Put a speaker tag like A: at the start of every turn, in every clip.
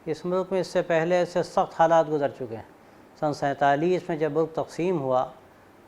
A: اس ملک میں اس سے پہلے سے سخت حالات گزر چکے ہیں۔ سن 47 میں جب ملک تقسیم ہوا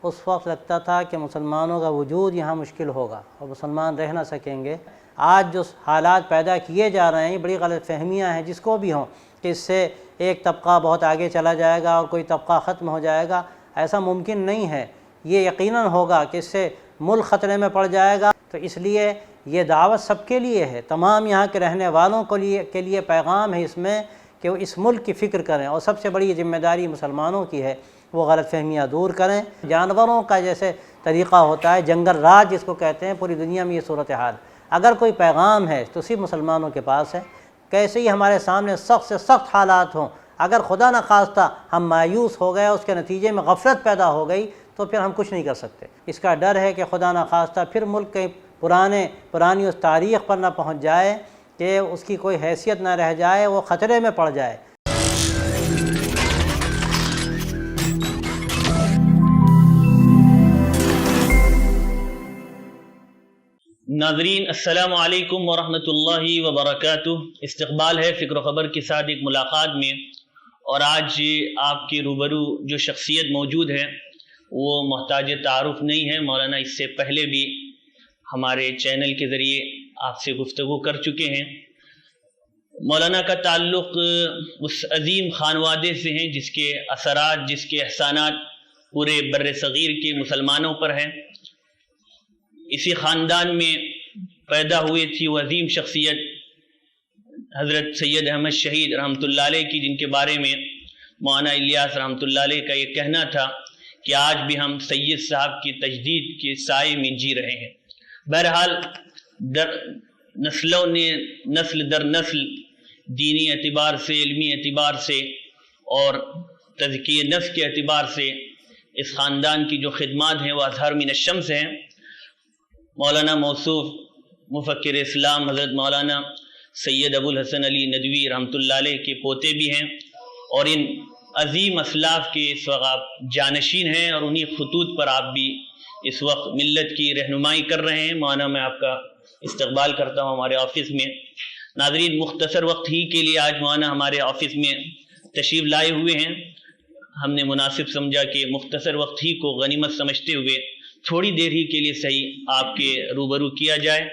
A: اس وقت لگتا تھا کہ مسلمانوں کا وجود یہاں مشکل ہوگا اور مسلمان رہ نہ سکیں گے۔ آج جو حالات پیدا کیے جا رہے ہیں بڑی غلط فہمیاں ہیں جس کو بھی ہوں کہ اس سے ایک طبقہ بہت آگے چلا جائے گا اور کوئی طبقہ ختم ہو جائے گا، ایسا ممکن نہیں ہے۔ یہ یقیناً ہوگا کہ اس سے ملک خطرے میں پڑ جائے گا۔ تو اس لیے یہ دعوت سب کے لیے ہے، تمام یہاں کے رہنے والوں کے لیے پیغام ہے اس میں کہ وہ اس ملک کی فکر کریں، اور سب سے بڑی ذمہ داری مسلمانوں کی ہے، وہ غلط فہمیاں دور کریں۔ جانوروں کا جیسے طریقہ ہوتا ہے جنگل راج جس کو کہتے ہیں، پوری دنیا میں یہ صورتحال، اگر کوئی پیغام ہے تو صرف مسلمانوں کے پاس ہے۔ کیسے ہی ہمارے سامنے سخت سے سخت حالات ہوں، اگر خدا نخواستہ ہم مایوس ہو گئے، اس کے نتیجے میں غفلت پیدا ہو گئی، تو پھر ہم کچھ نہیں کر سکتے۔ اس کا ڈر ہے کہ خدا نخواستہ پھر ملک کے پرانی اس تاریخ پر نہ پہنچ جائے کہ اس کی کوئی حیثیت نہ رہ جائے، وہ خطرے میں پڑ جائے۔
B: ناظرین السلام علیکم ورحمۃ اللہ وبرکاتہ۔ استقبال ہے فکر و خبر کے ساتھ ایک ملاقات میں، اور آج آپ کے روبرو جو شخصیت موجود ہے وہ محتاج تعارف نہیں ہے۔ مولانا اس سے پہلے بھی ہمارے چینل کے ذریعے آپ سے گفتگو کر چکے ہیں۔ مولانا کا تعلق اس عظیم خانوادے سے ہیں جس کے اثرات، جس کے احسانات پورے بر صغیر کے مسلمانوں پر ہیں۔ اسی خاندان میں پیدا ہوئی تھی وہ عظیم شخصیت حضرت سید احمد شہید رحمۃ اللہ علیہ کی، جن کے بارے میں مولانا الیاس رحمۃ اللہ علیہ کا یہ کہنا تھا کہ آج بھی ہم سید صاحب کی تجدید کے سائے میں جی رہے ہیں۔ بہرحال نسل در نسل دینی اعتبار سے، علمی اعتبار سے اور تزکیہ نفس کے اعتبار سے اس خاندان کی جو خدمات ہیں وہ اظہر من الشمس ہیں۔ مولانا موصوف مفکر اسلام حضرت مولانا سید ابو الحسن علی ندوی رحمۃ اللہ علیہ کے پوتے بھی ہیں، اور ان عظیم اسلاف کے اس وقت آپ جانشین ہیں، اور انہی خطوط پر آپ بھی اس وقت ملت کی رہنمائی کر رہے ہیں۔ مولانا میں آپ کا استقبال کرتا ہوں ہمارے آفس میں۔ ناظرین مختصر وقت ہی کے لیے آج مولانا ہمارے آفس میں تشریف لائے ہوئے ہیں۔ ہم نے مناسب سمجھا کہ مختصر وقت ہی کو غنیمت سمجھتے ہوئے تھوڑی دیر ہی کے لیے صحیح آپ کے روبرو کیا جائے۔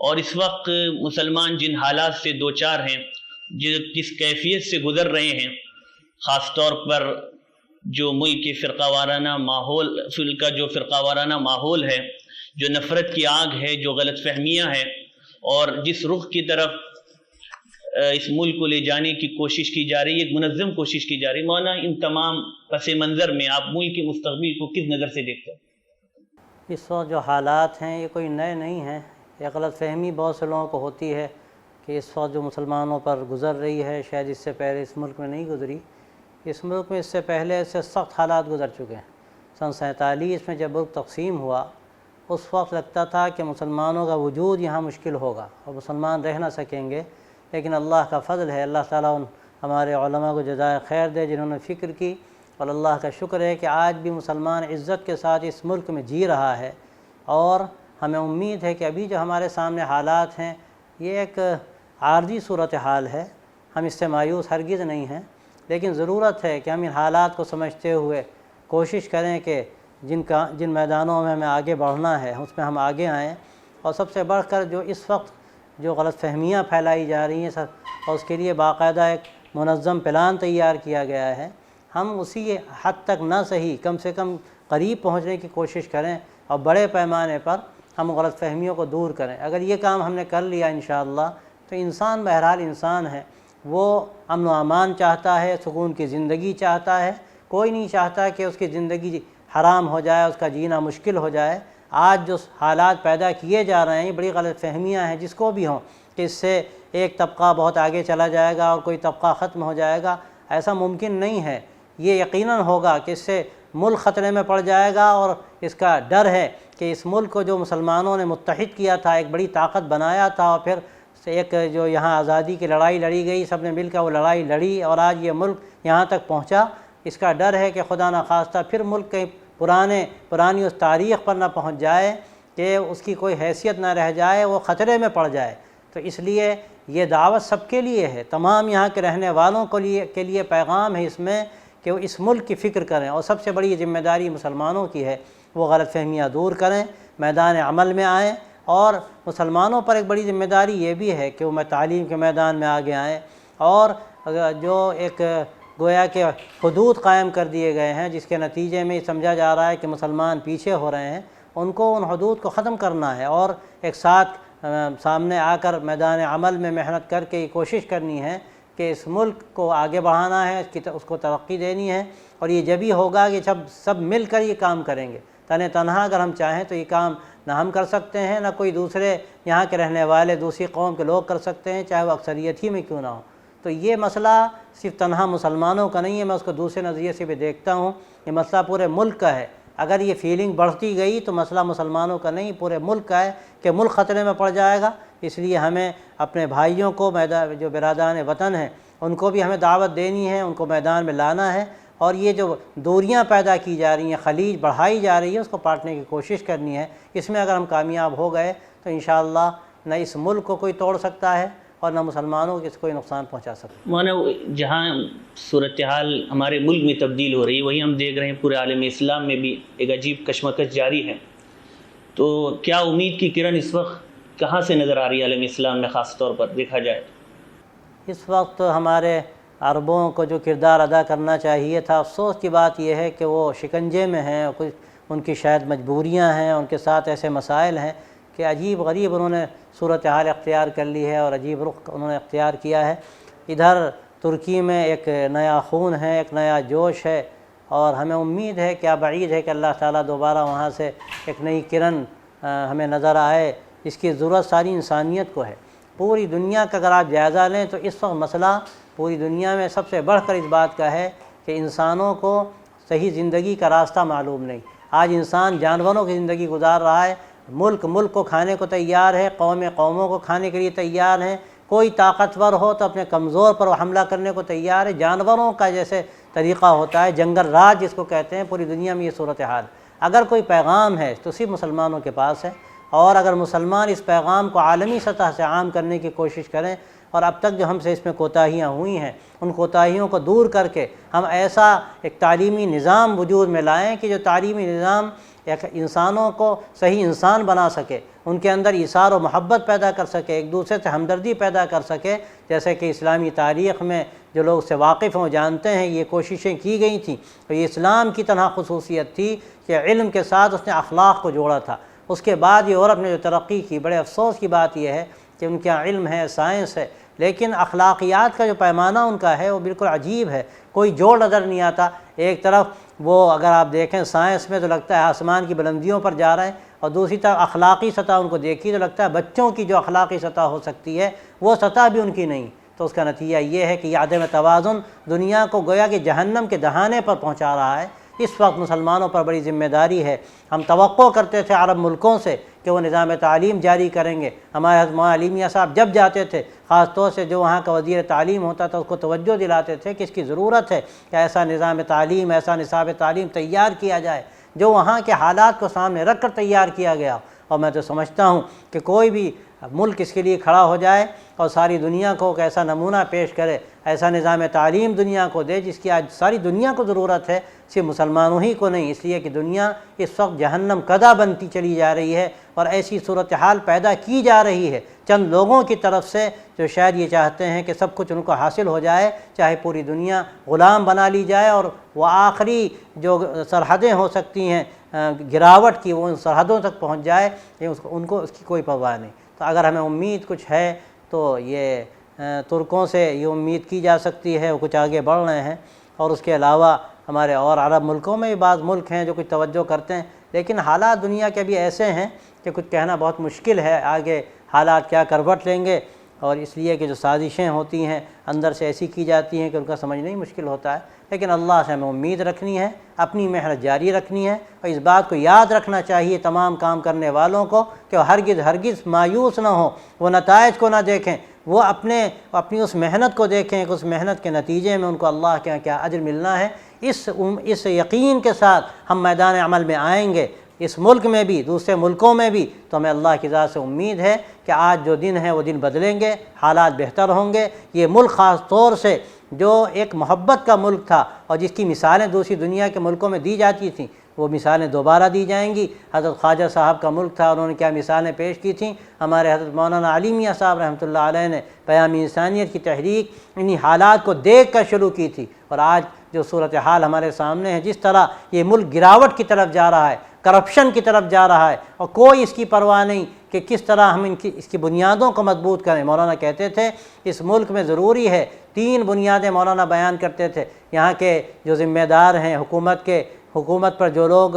B: اور اس وقت مسلمان جن حالات سے دوچار ہیں، جس کیفیت سے گزر رہے ہیں، خاص طور پر جو ملک کے فرقہ وارانہ ماحول ہے، جو نفرت کی آگ ہے، جو غلط فہمیاں ہیں، اور جس رخ کی طرف اس ملک کو لے جانے کی کوشش کی جا رہی ہے، ایک منظم کوشش کی جا رہی ہے۔ مولانا ان تمام پس منظر میں آپ ملک کے مستقبل کو کس نظر سے دیکھتے ہیں؟
A: اس وقت جو حالات ہیں یہ کوئی نئے نہیں ہیں۔ یہ غلط فہمی بہت سے لوگوں کو ہوتی ہے کہ اس وقت جو مسلمانوں پر گزر رہی ہے شاید اس سے پہلے اس ملک میں نہیں گزری۔ اس ملک میں اس سے پہلے سے سخت حالات گزر چکے ہیں۔ سن 47 میں جب ملک تقسیم ہوا اس وقت لگتا تھا کہ مسلمانوں کا وجود یہاں مشکل ہوگا اور مسلمان رہ نہ سکیں گے، لیکن اللہ کا فضل ہے، اللہ تعالیٰ ہمارے علماء کو جزائے خیر دے جنہوں نے فکر کی، اور اللہ کا شکر ہے کہ آج بھی مسلمان عزت کے ساتھ اس ملک میں جی رہا ہے۔ اور ہمیں امید ہے کہ ابھی جو ہمارے سامنے حالات ہیں یہ ایک عارضی صورتحال ہے، ہم اس سے مایوس ہرگز نہیں ہیں، لیکن ضرورت ہے کہ ہم ان حالات کو سمجھتے ہوئے کوشش کریں کہ جن میدانوں میں ہمیں آگے بڑھنا ہے اس میں ہم آگے آئیں، اور سب سے بڑھ کر جو اس وقت جو غلط فہمیاں پھیلائی جا رہی ہیں اور اس کے لیے باقاعدہ ایک منظم پلان تیار کیا گیا ہے، ہم اسی حد تک نہ صحیح کم سے کم قریب پہنچنے کی کوشش کریں اور بڑے پیمانے پر ہم غلط فہمیوں کو دور کریں۔ اگر یہ کام ہم نے کر لیا انشاءاللہ تو انسان بہرحال انسان ہے، وہ امن و امان چاہتا ہے، سکون کی زندگی چاہتا ہے، کوئی نہیں چاہتا کہ اس کی زندگی حرام ہو جائے، اس کا جینا مشکل ہو جائے۔ آج جو حالات پیدا کیے جا رہے ہیں بڑی غلط فہمیاں ہیں جس کو بھی ہوں کہ اس سے ایک طبقہ بہت آگے چلا جائے گا اور کوئی طبقہ ختم ہو جائے گا، ایسا ممکن نہیں ہے۔ یہ یقیناً ہوگا کہ اس سے ملک خطرے میں پڑ جائے گا، اور اس کا ڈر ہے کہ اس ملک کو جو مسلمانوں نے متحد کیا تھا، ایک بڑی طاقت بنایا تھا، اور پھر ایک جو یہاں آزادی کی لڑائی لڑی گئی، سب نے مل کر وہ لڑائی لڑی اور آج یہ ملک یہاں تک پہنچا، اس کا ڈر ہے کہ خدا نخواستہ پھر ملک کے پرانی اس تاریخ پر نہ پہنچ جائے کہ اس کی کوئی حیثیت نہ رہ جائے، وہ خطرے میں پڑ جائے۔ تو اس لیے یہ دعوت سب کے لیے ہے، تمام یہاں کے رہنے والوں کے لیے پیغام ہے اس میں کہ وہ اس ملک کی فکر کریں، اور سب سے بڑی ذمہ داری مسلمانوں کی ہے، وہ غلط فہمیاں دور کریں، میدان عمل میں آئیں، اور مسلمانوں پر ایک بڑی ذمہ داری یہ بھی ہے کہ وہ تعلیم کے میدان میں آگے آئیں، اور جو ایک گویا کہ حدود قائم کر دیے گئے ہیں جس کے نتیجے میں یہ سمجھا جا رہا ہے کہ مسلمان پیچھے ہو رہے ہیں، ان کو ان حدود کو ختم کرنا ہے، اور ایک ساتھ سامنے آ کر میدان عمل میں محنت کر کے یہ کوشش کرنی ہے کہ اس ملک کو آگے بڑھانا ہے، اس کو ترقی دینی ہے، اور یہ جب ہی ہوگا کہ جب سب مل کر یہ کام کریں گے۔ تنہا اگر ہم چاہیں تو یہ کام نہ ہم کر سکتے ہیں، نہ کوئی دوسرے یہاں کے رہنے والے دوسری قوم کے لوگ کر سکتے ہیں، چاہے وہ اکثریت ہی میں کیوں نہ ہو۔ تو یہ مسئلہ صرف تنہا مسلمانوں کا نہیں ہے، میں اس کو دوسرے نظریے سے بھی دیکھتا ہوں، یہ مسئلہ پورے ملک کا ہے۔ اگر یہ فیلنگ بڑھتی گئی تو مسئلہ مسلمانوں کا نہیں، پورے ملک کا ہے کہ ملک خطرے میں پڑ جائے گا۔ اس لیے ہمیں اپنے بھائیوں کو جو برادران وطن ہیں ان کو بھی ہمیں دعوت دینی ہے، ان کو میدان میں لانا ہے، اور یہ جو دوریاں پیدا کی جا رہی ہیں، خلیج بڑھائی جا رہی ہے، اس کو پاٹنے کی کوشش کرنی ہے۔ اس میں اگر ہم کامیاب ہو گئے تو انشاءاللہ نہ اس ملک کو کوئی توڑ سکتا ہے اور نہ مسلمانوں کو اس کوئی نقصان پہنچا سکتا۔
B: مولانا، جہاں صورتحال ہمارے ملک میں تبدیل ہو رہی ہے وہی ہم دیکھ رہے ہیں پورے عالم اسلام میں بھی ایک عجیب کشمکش جاری ہے، تو کیا امید کی کرن اس وقت کہاں سے نظر آ رہی ہے عالم اسلام میں، خاص طور پر دیکھا جائے؟
A: اس وقت ہمارے عربوں کو جو کردار ادا کرنا چاہیے تھا، افسوس کی بات یہ ہے کہ وہ شکنجے میں ہیں، کچھ ان کی شاید مجبوریاں ہیں، ان کے ساتھ ایسے مسائل ہیں کہ عجیب غریب انہوں نے صورتحال اختیار کر لی ہے اور عجیب رخ انہوں نے اختیار کیا ہے۔ ادھر ترکی میں ایک نیا خون ہے، ایک نیا جوش ہے، اور ہمیں امید ہے، کیا بعید ہے کہ اللہ تعالیٰ دوبارہ وہاں سے ایک نئی کرن ہمیں نظر آئے۔ اس کی ضرورت ساری انسانیت کو ہے۔ پوری دنیا کا اگر آپ جائزہ لیں تو اس وقت مسئلہ پوری دنیا میں سب سے بڑھ کر اس بات کا ہے کہ انسانوں کو صحیح زندگی کا راستہ معلوم نہیں۔ آج انسان جانوروں کی زندگی گزار رہا ہے، ملک کو کھانے کو تیار ہے، قوموں کو کھانے کے لیے تیار ہیں، کوئی طاقتور ہو تو اپنے کمزور پر حملہ کرنے کو تیار ہے، جانوروں کا جیسے طریقہ ہوتا ہے، جنگل راج جس کو کہتے ہیں، پوری دنیا میں یہ صورتحال۔ اگر کوئی پیغام ہے تو صرف مسلمانوں کے پاس ہے، اور اگر مسلمان اس پیغام کو عالمی سطح سے عام کرنے کی کوشش کریں، اور اب تک جو ہم سے اس میں کوتاہیاں ہوئی ہیں ان کوتاہیوں کو دور کر کے ہم ایسا ایک تعلیمی نظام وجود میں لائیں کہ جو تعلیمی نظام ایک انسانوں کو صحیح انسان بنا سکے، ان کے اندر ایثار و محبت پیدا کر سکے، ایک دوسرے سے ہمدردی پیدا کر سکے، جیسے کہ اسلامی تاریخ میں جو لوگ اس سے واقف ہیں جانتے ہیں یہ کوششیں کی گئی تھیں، تو یہ اسلام کی تنہا خصوصیت تھی کہ علم کے ساتھ اس نے اخلاق کو جوڑا تھا۔ اس کے بعد یہ یورپ نے جو ترقی کی، بڑے افسوس کی بات یہ ہے کہ ان کا علم ہے، سائنس ہے، لیکن اخلاقیات کا جو پیمانہ ان کا ہے وہ بالکل عجیب ہے، کوئی جوڑ نظر نہیں آتا۔ ایک طرف وہ اگر آپ دیکھیں سائنس میں تو لگتا ہے آسمان کی بلندیوں پر جا رہے ہیں، اور دوسری طرف اخلاقی سطح ان کو دیکھی تو لگتا ہے بچوں کی جو اخلاقی سطح ہو سکتی ہے وہ سطح بھی ان کی نہیں۔ تو اس کا نتیجہ یہ ہے کہ یہ عدم توازن دنیا کو گویا کہ جہنم کے دہانے پر پہنچا رہا ہے۔ اس وقت مسلمانوں پر بڑی ذمہ داری ہے۔ ہم توقع کرتے تھے عرب ملکوں سے کہ وہ نظام تعلیم جاری کریں گے۔ ہمارے حضرت مولانا علی میاں صاحب جب جاتے تھے، خاص طور سے جو وہاں کا وزیر تعلیم ہوتا تھا، اس کو توجہ دلاتے تھے کہ اس کی ضرورت ہے کہ ایسا نظام تعلیم، ایسا نصاب تعلیم تیار کیا جائے جو وہاں کے حالات کو سامنے رکھ کر تیار کیا گیا۔ اور میں تو سمجھتا ہوں کہ کوئی بھی ملک اس کے لیے کھڑا ہو جائے اور ساری دنیا کو ایک ایسا نمونہ پیش کرے، ایسا نظام تعلیم دنیا کو دے جس کی آج ساری دنیا کو ضرورت ہے، صرف مسلمانوں ہی کو نہیں، اس لیے کہ دنیا اس وقت جہنم کدہ بنتی چلی جا رہی ہے، اور ایسی صورتحال پیدا کی جا رہی ہے چند لوگوں کی طرف سے جو شاید یہ چاہتے ہیں کہ سب کچھ ان کو حاصل ہو جائے، چاہے پوری دنیا غلام بنا لی جائے، اور وہ آخری جو سرحدیں ہو سکتی ہیں گراوٹ کی وہ ان سرحدوں تک پہنچ جائے، ان کو اس کی کوئی پرواہ نہیں۔ تو اگر ہمیں امید کچھ ہے تو یہ ترکوں سے یہ امید کی جا سکتی ہے، وہ کچھ آگے بڑھ رہے ہیں، اور اس کے علاوہ ہمارے اور عرب ملکوں میں بھی بعض ملک ہیں جو کچھ توجہ کرتے ہیں، لیکن حالات دنیا کے بھی ایسے ہیں کہ کچھ کہنا بہت مشکل ہے آگے حالات کیا کروٹ لیں گے، اور اس لیے کہ جو سازشیں ہوتی ہیں اندر سے ایسی کی جاتی ہیں کہ ان کا سمجھنا ہی مشکل ہوتا ہے۔ لیکن اللہ سے ہمیں امید رکھنی ہے، اپنی محنت جاری رکھنی ہے، اور اس بات کو یاد رکھنا چاہیے تمام کام کرنے والوں کو کہ وہ ہرگز مایوس نہ ہوں، وہ نتائج کو نہ دیکھیں، وہ اپنی اس محنت کو دیکھیں کہ اس محنت کے نتیجے میں ان کو اللہ کے کیا اجر ملنا ہے۔ اس یقین کے ساتھ ہم میدان عمل میں آئیں گے اس ملک میں بھی دوسرے ملکوں میں بھی، تو ہمیں اللہ کی ذات سے امید ہے کہ آج جو دن ہیں وہ دن بدلیں گے، حالات بہتر ہوں گے۔ یہ ملک خاص طور سے جو ایک محبت کا ملک تھا اور جس کی مثالیں دوسری دنیا کے ملکوں میں دی جاتی تھیں، وہ مثالیں دوبارہ دی جائیں گی۔ حضرت خواجہ صاحب کا ملک تھا، انہوں نے کیا مثالیں پیش کی تھیں۔ ہمارے حضرت مولانا علی میاں صاحب رحمۃ اللہ علیہ نے پیام انسانیت کی تحریک انہی حالات کو دیکھ کر شروع کی تھی، اور آج جو صورتحال ہمارے سامنے ہے، جس طرح یہ ملک گراوٹ کی طرف جا رہا ہے، کرپشن کی طرف جا رہا ہے، اور کوئی اس کی پرواہ نہیں کہ کس طرح ہم اس کی بنیادوں کو مضبوط کریں۔ مولانا کہتے تھے اس ملک میں ضروری ہے 3 بنیادیں، مولانا بیان کرتے تھے۔ یہاں کے جو ذمہ دار ہیں حکومت پر جو لوگ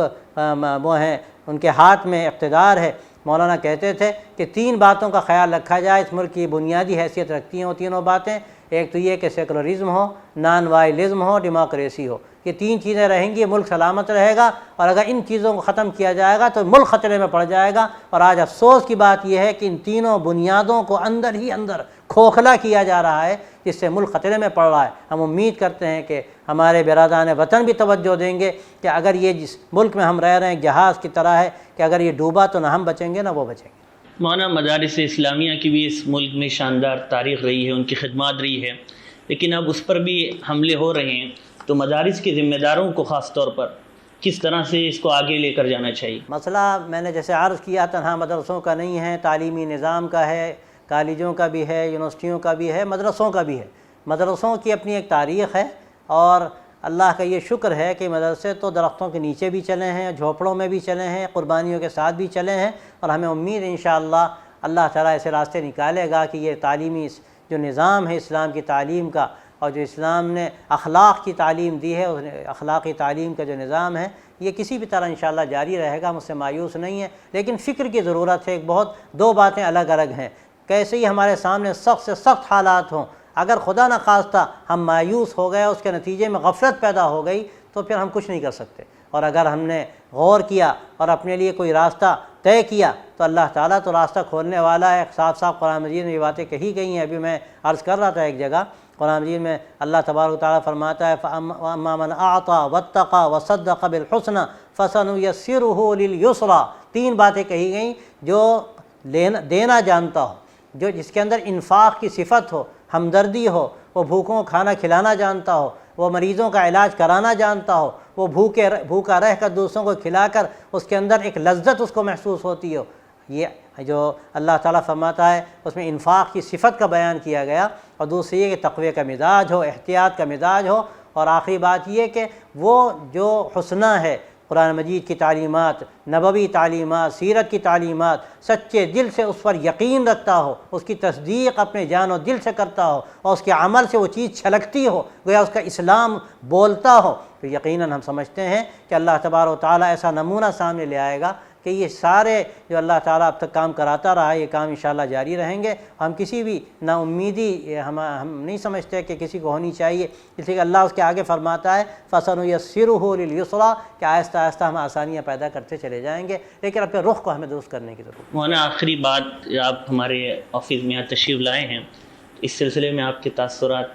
A: وہ ہیں، ان کے ہاتھ میں اقتدار ہے، مولانا کہتے تھے کہ 3 باتوں کا خیال رکھا جائے، اس ملک کی بنیادی حیثیت رکھتی ہیں وہ تینوں باتیں۔ ایک تو یہ کہ سیکولرزم ہو، نان وائلزم ہو، ڈیموکریسی ہو۔ یہ 3 چیزیں رہیں گی، ملک سلامت رہے گا، اور اگر ان چیزوں کو ختم کیا جائے گا تو ملک خطرے میں پڑ جائے گا۔ اور آج افسوس کی بات یہ ہے کہ ان تینوں بنیادوں کو اندر ہی اندر کھوکھلا کیا جا رہا ہے، جس سے ملک خطرے میں پڑ رہا ہے۔ ہم امید کرتے ہیں کہ ہمارے برادران وطن بھی توجہ دیں گے کہ اگر یہ جس ملک میں ہم رہ رہے ہیں ایک جہاز کی طرح ہے کہ اگر یہ ڈوبا تو نہ ہم بچیں گے نہ وہ بچیں گے۔
B: مولانا مدارس اسلامیہ کی بھی اس ملک میں شاندار تاریخ رہی ہے، ان کی خدمات رہی ہے، لیکن اب اس پر بھی حملے ہو رہے ہیں، تو مدارس کے ذمہ داروں کو خاص طور پر کس طرح سے اس کو آگے لے کر جانا چاہیے؟
A: مسئلہ میں نے جیسے عرض کیا تنہا مدرسوں کا نہیں ہے، تعلیمی نظام کا ہے، کالجوں کا بھی ہے، یونیورسٹیوں کا بھی ہے، مدرسوں کا بھی ہے۔ مدرسوں کی اپنی ایک تاریخ ہے، اور اللہ کا یہ شکر ہے کہ مدرسے تو درختوں کے نیچے بھی چلے ہیں، جھوپڑوں میں بھی چلے ہیں، قربانیوں کے ساتھ بھی چلے ہیں، اور ہمیں امید ہے انشاءاللہ اللہ تعالیٰ ایسے راستے نکالے گا کہ یہ تعلیمی جو نظام ہے اسلام کی تعلیم کا، اور جو اسلام نے اخلاق کی تعلیم دی ہے، اس اخلاقی تعلیم کا جو نظام ہے، یہ کسی بھی طرح انشاءاللہ جاری رہے گا۔ ہم اس سے مایوس نہیں ہیں، لیکن فکر کی ضرورت ہے۔ دو باتیں الگ الگ ہیں۔ کیسے ہی ہمارے سامنے سخت سے سخت حالات ہوں، اگر خدا نخواستہ ہم مایوس ہو گئے، اس کے نتیجے میں غفلت پیدا ہو گئی، تو پھر ہم کچھ نہیں کر سکتے۔ اور اگر ہم نے غور کیا اور اپنے لیے کوئی راستہ طے کیا تو اللہ تعالیٰ تو راستہ کھولنے والا ہے۔ صاف صاف قرآن مجید میں یہ باتیں کہی گئی ہیں۔ ابھی میں عرض کر رہا تھا ایک جگہ قرآن مجید میں اللہ تبارک و تعالیٰ فرماتا ہے فَأَمَّا مَنْ أَعْطَى وَاتَّقَى وَصَدَّقَ بِالْحُسْنَى فَسَنُيَسِّرُهُ لِلْيُسْرَى۔ 3 باتیں کہی گئیں، جو دینا جانتا ہو، جو جس کے اندر انفاق کی صفت ہو، ہمدردی ہو، وہ بھوکوں کو کھانا کھلانا جانتا ہو، وہ مریضوں کا علاج کرانا جانتا ہو، وہ بھوکا رہ کر دوسروں کو کھلا کر اس کے اندر ایک لذت اس کو محسوس ہوتی ہو، یہ جو اللہ تعالیٰ فرماتا ہے اس میں انفاق کی صفت کا بیان کیا گیا۔ اور دوسری یہ کہ تقوی کا مزاج ہو، احتیاط کا مزاج ہو، اور آخری بات یہ کہ وہ جو حسنہ ہے، قرآن مجید کی تعلیمات، نبوی تعلیمات، سیرت کی تعلیمات، سچے دل سے اس پر یقین رکھتا ہو، اس کی تصدیق اپنے جان و دل سے کرتا ہو، اور اس کے عمل سے وہ چیز چھلکتی ہو، گویا اس کا اسلام بولتا ہو، تو یقیناً ہم سمجھتے ہیں کہ اللہ تبارک و تعالیٰ ایسا نمونہ سامنے لے آئے گا کہ یہ سارے جو اللہ تعالیٰ اب تک کام کراتا رہا ہے، یہ کام انشاءاللہ جاری رہیں گے۔ ہم کسی بھی نا امیدی ہم نہیں سمجھتے کہ کسی کو ہونی چاہیے، اس لیے کہ اللہ اس کے آگے فرماتا ہے فَسَنُيَسِّرُهُ لِلْيُسْرَى، کہ آہستہ آہستہ ہم آسانیاں پیدا کرتے چلے جائیں گے، لیکن اپنے رخ کو ہمیں درست کرنے کی ضرورت ہے۔
B: مولانا آخری بات، آپ ہمارے آفس میں یہاں تشریف لائے ہیں، اس سلسلے میں آپ کے تاثرات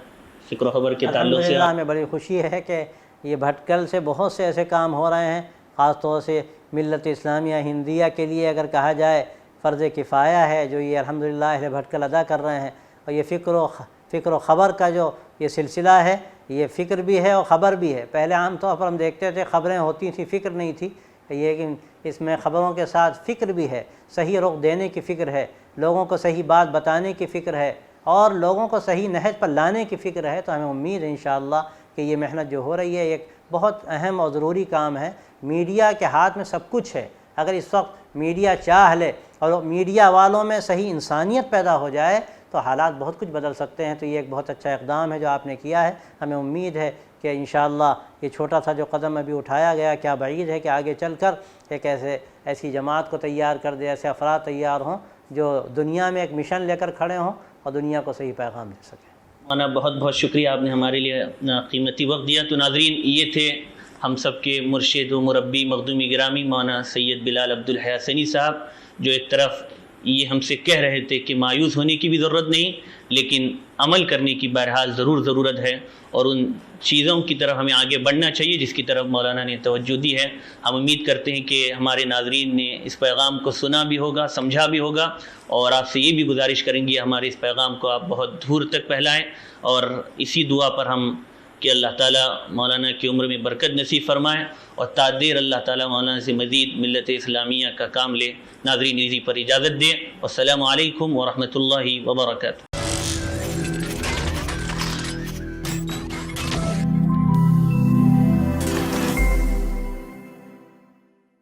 B: فکر و خبر کے تعلق سے؟
A: الحمدللہ ہمیں بڑی خوشی ہے کہ یہ بھٹکل سے بہت سے ایسے کام ہو رہے ہیں، خاص طور سے ملت اسلامیہ ہندیہ کے لیے اگر کہا جائے فرض کفایہ ہے جو یہ الحمدللہ اہل بھٹکل ادا کر رہے ہیں۔ اور یہ فکر و خبر کا جو یہ سلسلہ ہے، یہ فکر بھی ہے اور خبر بھی ہے۔ پہلے عام طور پر ہم دیکھتے تھے خبریں ہوتی تھیں، فکر نہیں تھی، لیکن اس میں خبروں کے ساتھ فکر بھی ہے، صحیح رخ دینے کی فکر ہے، لوگوں کو صحیح بات بتانے کی فکر ہے، اور لوگوں کو صحیح نہج پر لانے کی فکر ہے۔ تو ہمیں امید ہے انشاءاللہ کہ یہ محنت جو ہو رہی ہے ایک بہت اہم اور ضروری کام ہے۔ میڈیا کے ہاتھ میں سب کچھ ہے، اگر اس وقت میڈیا چاہ لے اور میڈیا والوں میں صحیح انسانیت پیدا ہو جائے تو حالات بہت کچھ بدل سکتے ہیں۔ تو یہ ایک بہت اچھا اقدام ہے جو آپ نے کیا ہے۔ ہمیں امید ہے کہ انشاءاللہ یہ چھوٹا سا جو قدم ابھی اٹھایا گیا، کیا بعید ہے کہ آگے چل کر ایک ایسی جماعت کو تیار کر دے، ایسے افراد تیار ہوں جو دنیا میں ایک مشن لے کر کھڑے ہوں اور دنیا کو صحیح پیغام دے سکیں۔
B: مولانا بہت بہت شکریہ، آپ نے ہمارے لیے اپنا قیمتی وقت دیا۔ تو ناظرین، یہ تھے ہم سب کے مرشد و مربی مخدومی گرامی مولانا سید بلال عبد الحسنی صاحب، جو ایک طرف یہ ہم سے کہہ رہے تھے کہ مایوس ہونے کی بھی ضرورت نہیں، لیکن عمل کرنے کی بہرحال ضرورت ہے، اور ان چیزوں کی طرف ہمیں آگے بڑھنا چاہیے جس کی طرف مولانا نے توجہ دی ہے۔ ہم امید کرتے ہیں کہ ہمارے ناظرین نے اس پیغام کو سنا بھی ہوگا، سمجھا بھی ہوگا، اور آپ سے یہ بھی گزارش کریں گے ہمارے اس پیغام کو آپ بہت دور تک پھیلائیں، اور اسی دعا پر ہم کہ اللہ تعالیٰ مولانا کی عمر میں برکت نصیب فرمائے، اور تادیر اللہ تعالیٰ مولانا سے مزید ملت اسلامیہ کا کام لے۔ ناظرین اسی پر اجازت دیں، والسلام علیکم ورحمۃ اللہ وبرکاتہ۔